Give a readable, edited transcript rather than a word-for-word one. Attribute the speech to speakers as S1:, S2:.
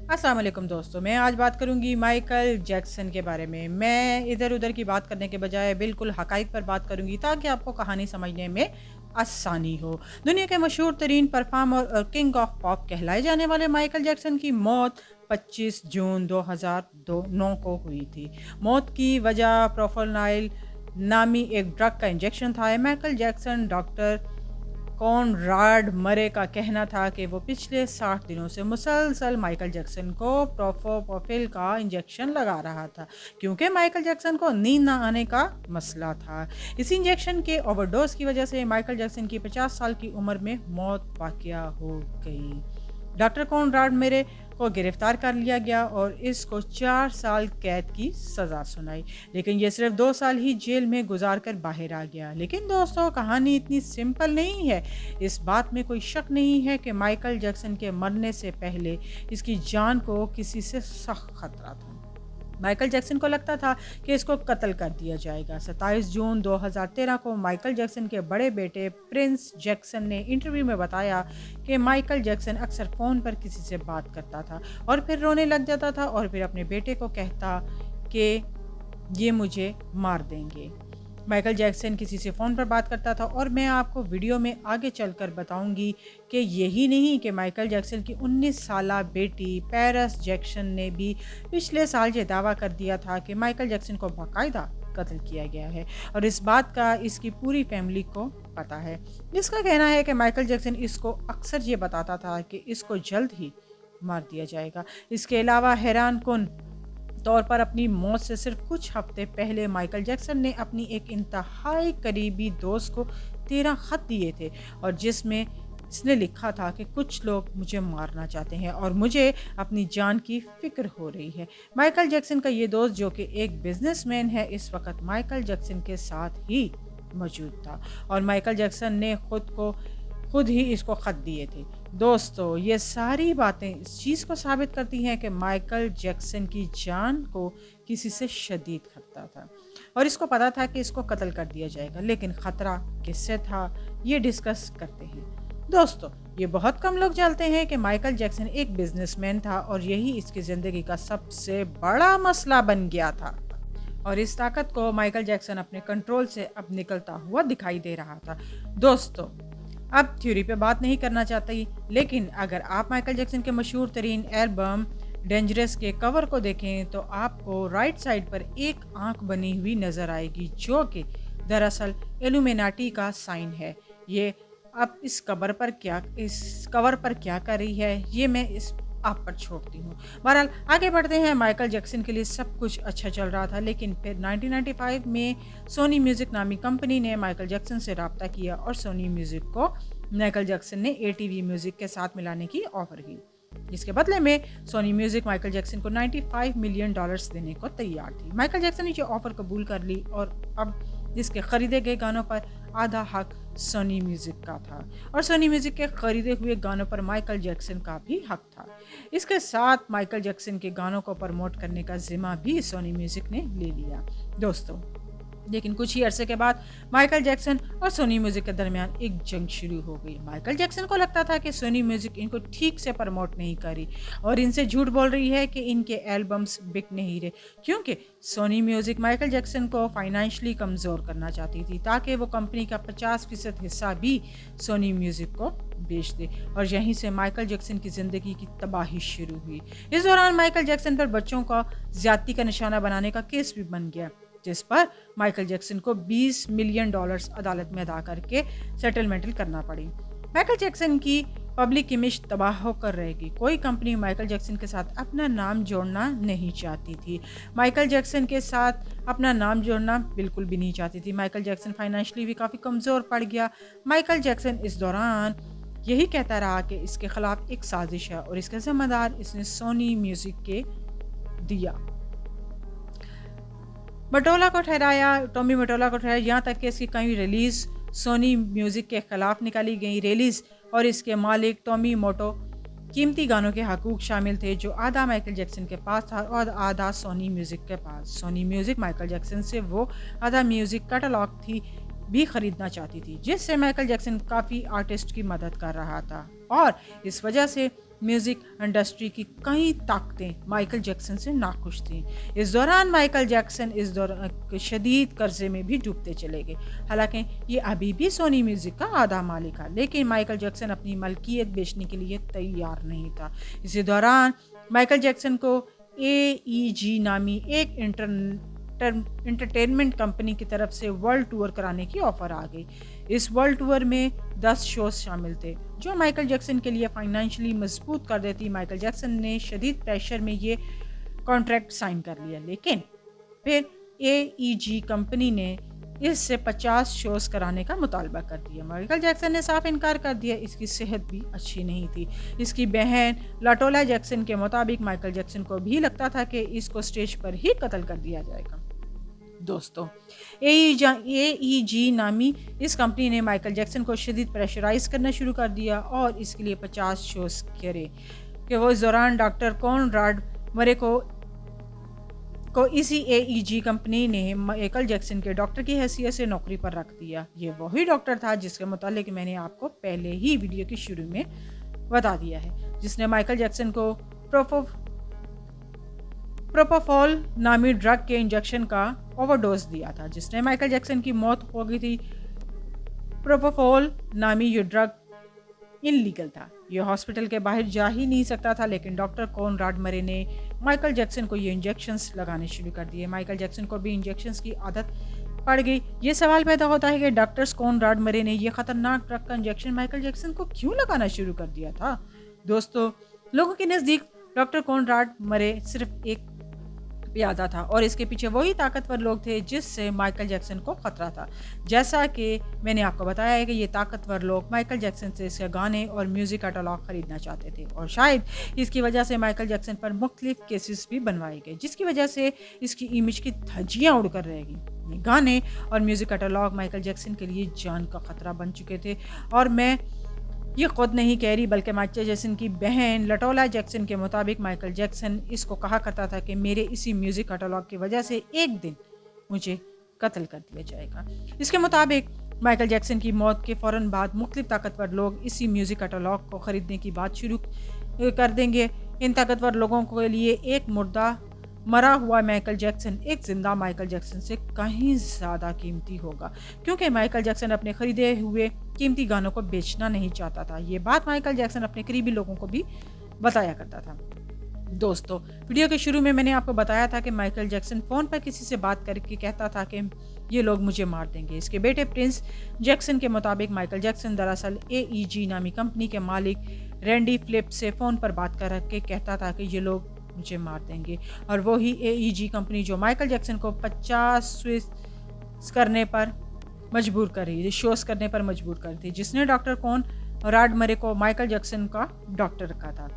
S1: अस्सलाम वालेकुम दोस्तों, मैं आज बात करूंगी माइकल जैक्सन के बारे में। मैं इधर-उधर की बात करने के बजाय बिल्कुल हक़ाइक़ पर बात करूंगी ताकि आपको कहानी समझने में आसानी हो। दुनिया के मशहूर तरीन परफॉर्मर और किंग ऑफ पॉप कहलाए जाने वाले माइकल जैक्सन की मौत 25 जून 2009 को हुई थी। मौत की वजह प्रोफेनाइल नामी एक ड्रग का इंजेक्शन था। माइकल जैक्सन डॉक्टर कॉनराड मरे का कहना था कि वो पिछले 60 दिनों से मुसलसल माइकल जैक्सन को प्रोपोफिल का इंजेक्शन लगा रहा था क्योंकि माइकल जैक्सन को नींद ना आने का मसला था। इस इंजेक्शन के ओवरडोज की वजह से माइकल जैक्सन की 50 साल की उम्र में मौत वाक़या हो गई। डॉक्टर कॉनराड मेरे को गिरफ्तार कर लिया गया और इसको 4 साल कैद की सज़ा सुनाई, लेकिन ये सिर्फ 2 साल ही जेल में गुजार कर बाहर आ गया। लेकिन दोस्तों, कहानी इतनी सिंपल नहीं है। इस बात में कोई शक नहीं है कि माइकल जैक्सन के मरने से पहले इसकी जान को किसी से सख्त खतरा था। माइकल जैक्सन को लगता था कि इसको कत्ल कर दिया जाएगा। 27 जून 2013 को माइकल जैक्सन के बड़े बेटे प्रिंस जैक्सन ने इंटरव्यू में बताया कि माइकल जैक्सन अक्सर फ़ोन पर किसी से बात करता था और फिर रोने लग जाता था और फिर अपने बेटे को कहता कि ये मुझे मार देंगे। माइकल जैक्सन किसी से फ़ोन पर बात करता था और मैं आपको वीडियो में आगे चलकर बताऊंगी कि यही नहीं कि माइकल जैक्सन की 19 साला बेटी पेरिस जैक्सन ने भी पिछले साल ये दावा कर दिया था कि माइकल जैक्सन को बाकायदा कत्ल किया गया है और इस बात का इसकी पूरी फैमिली को पता है। इसका कहना है कि माइकल जैक्सन इसको अक्सर ये बताता था कि इसको जल्द ही मार दिया जाएगा। इसके अलावा हैरान कुन तौर पर अपनी मौत से सिर्फ कुछ हफ्ते पहले माइकल जैक्सन ने अपनी एक इंतहाई करीबी दोस्त को 13 खत दिए थे और जिसमें इसने लिखा था कि कुछ लोग मुझे मारना चाहते हैं और मुझे अपनी जान की फिक्र हो रही है। माइकल जैक्सन का ये दोस्त, जो कि एक बिजनेसमैन है, इस वक्त माइकल जैक्सन के साथ ही मौजूद था और माइकल जैक्सन ने खुद ही इसको खत दिए थे। दोस्तों, ये सारी बातें इस चीज़ को साबित करती हैं कि माइकल जैक्सन की जान को किसी से शदीद खतरा था और इसको पता था कि इसको कत्ल कर दिया जाएगा, लेकिन ख़तरा किससे था, ये डिस्कस करते हैं। दोस्तों, ये बहुत कम लोग जानते हैं कि माइकल जैक्सन एक बिजनेसमैन था और यही इसकी ज़िंदगी का सबसे बड़ा मसला बन गया था और इस ताकत को माइकल जैक्सन अपने कंट्रोल से अब निकलता हुआ दिखाई दे रहा था। दोस्तों, अब थ्योरी पे बात नहीं करना चाहती, लेकिन अगर आप माइकल जैक्सन के मशहूर तरीन एल्बम डेंजरस के कवर को देखें तो आपको राइट साइड पर एक आंख बनी हुई नज़र आएगी, जो कि दरअसल इल्यूमिनाटी का साइन है। ये अब इस कवर पर क्या कर रही है, ये मैं इस आप पर छोड़ती हूँ। बहरहाल आगे बढ़ते हैं। माइकल जैक्सन के लिए सब कुछ अच्छा चल रहा था, लेकिन फिर 1995 में सोनी म्यूज़िक नामी कंपनी ने माइकल जैक्सन से रब्ता किया और सोनी म्यूज़िक को माइकल जैक्सन ने एटीवी म्यूज़िक के साथ मिलाने की ऑफ़र की। इसके बदले में सोनी म्यूज़िक माइकल जैक्सन को $95 मिलियन देने को तैयार थी। माइकल जैक्सन ने ये ऑफ़र कबूल कर ली और अब इसके खरीदे गए गानों पर आधा हक सोनी म्यूज़िक का था और सोनी म्यूज़िक के खरीदे हुए गानों पर माइकल जैक्सन का भी हक था। इसके साथ माइकल जैक्सन के गानों को प्रमोट करने का जिम्मा भी सोनी म्यूज़िक ने ले लिया। दोस्तों, लेकिन कुछ ही अरसे के बाद माइकल जैक्सन और सोनी म्यूज़िक के दरमियान एक जंग शुरू हो गई। माइकल जैक्सन को लगता था कि सोनी म्यूज़िक इनको ठीक से प्रमोट नहीं करी और इनसे झूठ बोल रही है कि इनके एल्बम्स बिक नहीं रहे, क्योंकि सोनी म्यूज़िक माइकल जैक्सन को फाइनेंशियली कमज़ोर करना चाहती थी ताकि वो कंपनी का 50% हिस्सा भी सोनी म्यूज़िक को बेच दे और यहीं से माइकल जैक्सन की ज़िंदगी की तबाही शुरू हुई। इस दौरान माइकल जैक्सन पर बच्चों का ज़्यादती का निशाना बनाने का केस भी बन गया, जिस पर माइकल जैक्सन को $20 मिलियन अदालत में अदा करके सेटलमेंट करना पड़ी। माइकल जैक्सन की पब्लिक इमेज तबाह होकर रहेगी। कोई कंपनी माइकल जैक्सन के साथ अपना नाम जोड़ना नहीं चाहती थी। माइकल जैक्सन के साथ अपना नाम जोड़ना बिल्कुल भी नहीं चाहती थी। माइकल जैक्सन फाइनेंशियली भी काफ़ी कमज़ोर पड़ गया। माइकल जैक्सन इस दौरान यही कहता रहा कि इसके खिलाफ एक साजिश है और इसका जिम्मेदार इसने सोनी म्यूज़िक के दिया। टॉमी मोटोला को ठहराया, यहाँ तक कि इसकी कई रिलीज़ सोनी म्यूज़िक के ख़िलाफ़ निकाली गई रिलीज़ और इसके मालिक टॉमी मोटो कीमती गानों के हकूक़ शामिल थे, जो आधा माइकल जैक्सन के पास था और आधा सोनी म्यूज़िक के पास। सोनी म्यूज़िक माइकल जैक्सन से वो आधा म्यूज़िक कैटलॉग थी भी ख़रीदना चाहती थी, जिससे माइकल जैक्सन काफ़ी आर्टिस्ट की मदद कर रहा था और इस वजह से म्यूज़िक इंडस्ट्री की कई ताकतें माइकल जैक्सन से नाखुश थीं। इस दौरान माइकल जैक्सन इस दौरान शदीद कर्जे में भी डूबते चले गए। हालांकि ये अभी भी सोनी म्यूज़िक का आधा मालिक था, लेकिन माइकल जैक्सन अपनी मलकियत बेचने के लिए तैयार नहीं था। इसी दौरान माइकल जैक्सन को AEG नामी एक एंटरटेनमेंट कंपनी की तरफ से वर्ल्ड टूर कराने की ऑफर आ गई। इस वर्ल्ड टूर में 10 शोज शामिल थे, जो माइकल जैक्सन के लिए फाइनेंशियली मजबूत कर देती। माइकल जैक्सन ने शदीद प्रेशर में ये कॉन्ट्रैक्ट साइन कर लिया, लेकिन फिर AEG कंपनी ने इससे 50 शोज कराने का मुतालबा कर दिया। माइकल जैक्सन ने साफ इनकार कर दिया। इसकी सेहत भी अच्छी नहीं थी। इसकी बहन लाटोला जैक्सन के मुताबिक माइकल जैक्सन को भी लगता था कि इसको स्टेज पर ही कत्ल कर दिया जाएगा। दोस्तों, AEG नामी इस कंपनी ने माइकल जैक्सन को शदीद प्रेशराइज करना शुरू कर दिया और इसके लिए 50 शोज करे कि वो इस दौरान डॉक्टर कॉनराड मरे को इसी AEG कंपनी ने माइकल जैक्सन के डॉक्टर की हैसियत से नौकरी पर रख दिया। ये वही डॉक्टर था जिसके मुतालिक मैंने आपको पहले ही वीडियो के शुरू में बता दिया है, जिसने माइकल जैक्सन को प्रोपोफॉल नामी ड्रग के इंजेक्शन का ओवरडोज दिया था, जिसने माइकल जैक्सन की मौत हो गई थी। प्रोपोफॉल नामी ये ड्रग इनलीगल था। ये हॉस्पिटल के बाहर जा ही नहीं सकता था, लेकिन डॉक्टर कॉनराड मरे ने माइकल जैक्सन को ये इंजेक्शंस लगाने शुरू कर दिए। माइकल जैक्सन को भी इंजेक्शंस की आदत पड़ गई। ये सवाल पैदा होता है कि डॉक्टर कॉनराड मरे ने ये खतरनाक ड्रग का इंजेक्शन माइकल जैक्सन को क्यों लगाना शुरू कर दिया था। दोस्तों, लोगों के नज़दीक डॉक्टर कॉनराड मरे सिर्फ एक प्यादा था और इसके पीछे वही ताकतवर लोग थे जिससे माइकल जैक्सन को खतरा था। जैसा कि मैंने आपको बताया है कि ये ताकतवर लोग माइकल जैक्सन से इसके गाने और म्यूज़िक कैटलॉग खरीदना चाहते थे और शायद इसकी वजह से माइकल जैक्सन पर मुख्तलिफ केसेस भी बनवाए गए, जिसकी वजह से इसकी इमेज की धज्जियाँ उड़कर रहेगी। ये गाने और म्यूज़िक कैटलॉग माइकल जैक्सन के लिए जान का खतरा बन चुके थे और मैं ये खुद नहीं कह रही, बल्कि माइकल जैक्सन की बहन लटोला जैक्सन के मुताबिक माइकल जैक्सन इसको कहा करता था कि मेरे इसी म्यूज़िक कैटलॉग की वजह से एक दिन मुझे कत्ल कर दिया जाएगा। इसके मुताबिक माइकल जैक्सन की मौत के फ़ौरन बाद मुख्तलिफ ताकतवर लोग इसी म्यूज़िक कैटलॉग को ख़रीदने की बात शुरू कर देंगे। इन ताकतवर लोगों के लिए एक मुर्दा मरा हुआ माइकल जैक्सन एक जिंदा माइकल जैक्सन से कहीं ज़्यादा कीमती होगा, क्योंकि माइकल जैक्सन अपने ख़रीदे हुए कीमती गानों को बेचना नहीं चाहता था। ये बात माइकल जैक्सन अपने करीबी लोगों को भी बताया करता था। दोस्तों, वीडियो के शुरू में मैंने आपको बताया था कि माइकल जैक्सन फ़ोन पर किसी से बात करके कहता था कि ये लोग मुझे मार देंगे। इसके बेटे प्रिंस जैक्सन के मुताबिक माइकल जैक्सन दरअसल AEG नामी कंपनी के मालिक रैंडी फिलिप से फ़ोन पर बात कर के कहता था कि ये लोग मुझे मार देंगे, और वही AEG कंपनी जो माइकल जैक्सन को 50 शोज करने पर मजबूर कर रही थी, जिसने डॉक्टर कॉनराड मरे को माइकल जैक्सन का डॉक्टर रखा था।